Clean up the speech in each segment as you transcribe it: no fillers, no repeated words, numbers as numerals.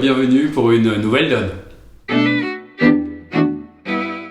bienvenue pour une nouvelle donne.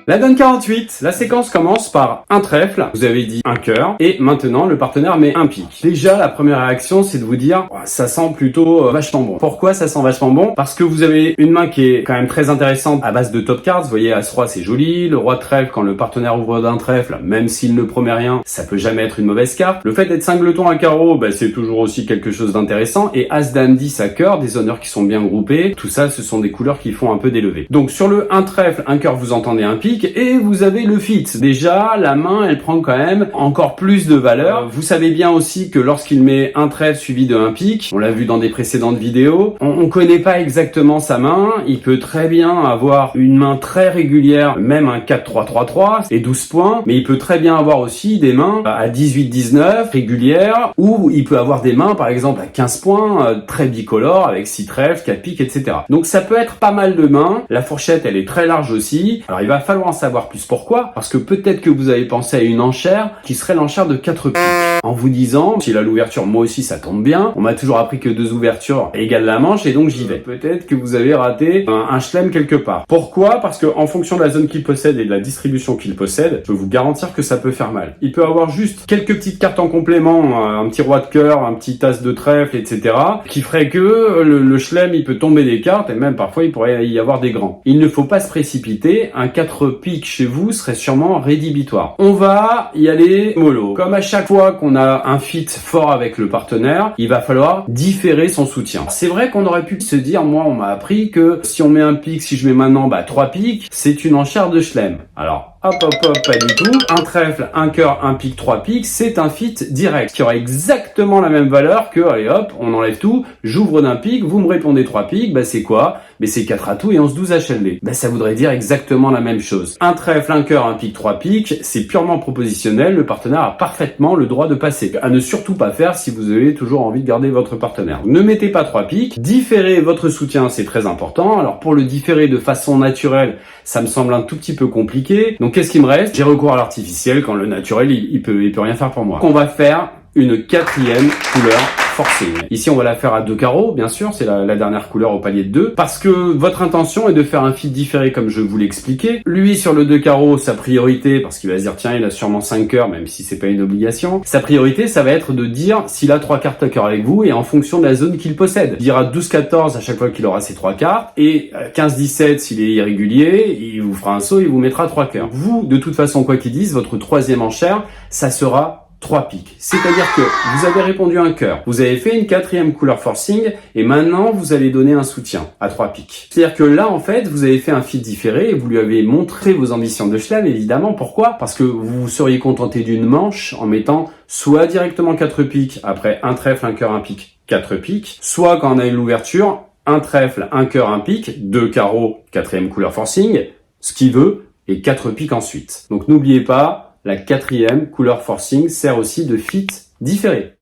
La donne 48, la séquence commence par un trèfle, vous avez dit un cœur, et maintenant le partenaire met un pic. Déjà, la première réaction, c'est de vous dire, ça sent plutôt vachement bon. Pourquoi ça sent vachement bon? Parce que vous avez une main qui est quand même très intéressante à base de top cards. Vous voyez, As-Roi, c'est joli. Le Roi de trèfle, quand le partenaire ouvre d'un trèfle, même s'il ne promet rien, ça peut jamais être une mauvaise carte. Le fait d'être cingleton à carreau, c'est toujours aussi quelque chose d'intéressant. Et As, Dame, 10 à cœur, des honneurs qui sont bien groupés. Tout ça, ce sont des couleurs qui font un peu d'élevé. Donc sur le un trèfle, un cœur, vous entendez un pic. Et vous avez le fit. Déjà, la main, elle prend quand même encore plus de valeur. Vous savez bien aussi que lorsqu'il met un trèfle suivi de un pic, on l'a vu dans des précédentes vidéos, on connaît pas exactement sa main. Il peut très bien avoir une main très régulière, même un 4-3-3-3 et 12 points, mais il peut très bien avoir aussi des mains à 18-19 régulières, ou il peut avoir des mains, par exemple, à 15 points, très bicolores, avec 6 trèfles, 4 piques, etc. Donc ça peut être pas mal de mains. La fourchette, elle est très large aussi. Alors il va falloir en savoir plus. Pourquoi? Parce que peut-être que vous avez pensé à une enchère qui serait l'enchère de 4 piques. En vous disant, s'il a l'ouverture, moi aussi ça tombe bien. On m'a toujours appris que 2 ouvertures égale la manche et donc j'y vais. Peut-être que vous avez raté un chelem quelque part. Pourquoi? Parce que en fonction de la zone qu'il possède et de la distribution qu'il possède, je peux vous garantir que ça peut faire mal. Il peut avoir juste quelques petites cartes en complément, un petit roi de cœur, un petit as de trèfle, etc. qui ferait que le chelem, il peut tomber des cartes et même parfois il pourrait y avoir des grands. Il ne faut pas se précipiter. Un 4 piques chez vous serait sûrement rédhibitoire. On va y aller mollo. Comme à chaque fois qu'on a un fit fort avec le partenaire, il va falloir différer son soutien. C'est vrai qu'on aurait pu se dire, moi on m'a appris que si on met un pic, si je mets maintenant 3 piques, c'est une enchère de chelem. Alors hop, pas du tout. Un trèfle, un cœur, un pique, 3 piques, c'est un fit direct qui aura exactement la même valeur que, allez hop, on enlève tout, j'ouvre d'un pique, vous me répondez 3 piques, c'est quoi? C'est 4 atouts et 11-12 HLD. Ça voudrait dire exactement la même chose. Un trèfle, un cœur, un pique, 3 piques, c'est purement propositionnel, le partenaire a parfaitement le droit de passer. À ne surtout pas faire si vous avez toujours envie de garder votre partenaire. Ne mettez pas 3 piques, différez votre soutien, c'est très important. Alors pour le différer de façon naturelle, ça me semble un tout petit peu compliqué. Donc qu'est-ce qu'il me reste? J'ai recours à l'artificiel quand le naturel, il peut rien faire pour moi. Donc on va faire une 4e couleur forcing. Ici, on va la faire à 2 carreaux, bien sûr, c'est la dernière couleur au palier de 2, parce que votre intention est de faire un fit différé comme je vous l'ai expliqué. Lui, sur le 2 carreaux, sa priorité, parce qu'il va se dire, tiens, il a sûrement 5 cœurs, même si c'est pas une obligation, sa priorité, ça va être de dire s'il a 3 cartes à cœur avec vous et en fonction de la zone qu'il possède. Il dira 12-14 à chaque fois qu'il aura ses 3 cartes, et 15-17 s'il est irrégulier, il vous fera un saut, il vous mettra 3 cœurs. Vous, de toute façon, quoi qu'il dise, votre 3e enchère, ça sera 3 piques. C'est-à-dire que vous avez répondu un cœur, vous avez fait une 4e couleur forcing et maintenant vous allez donner un soutien à 3 piques. C'est-à-dire que là en fait vous avez fait un fit différé et vous lui avez montré vos ambitions de chelem évidemment. Pourquoi? Parce que vous vous seriez contenté d'une manche en mettant soit directement 4 piques, après un trèfle, un cœur, un pique, 4 piques, soit quand on a eu l'ouverture, un trèfle, un cœur, un pique, 2 carreaux, 4e couleur forcing, ce qu'il veut, et 4 piques ensuite. Donc n'oubliez pas, la 4e couleur forcing sert aussi de fit différé.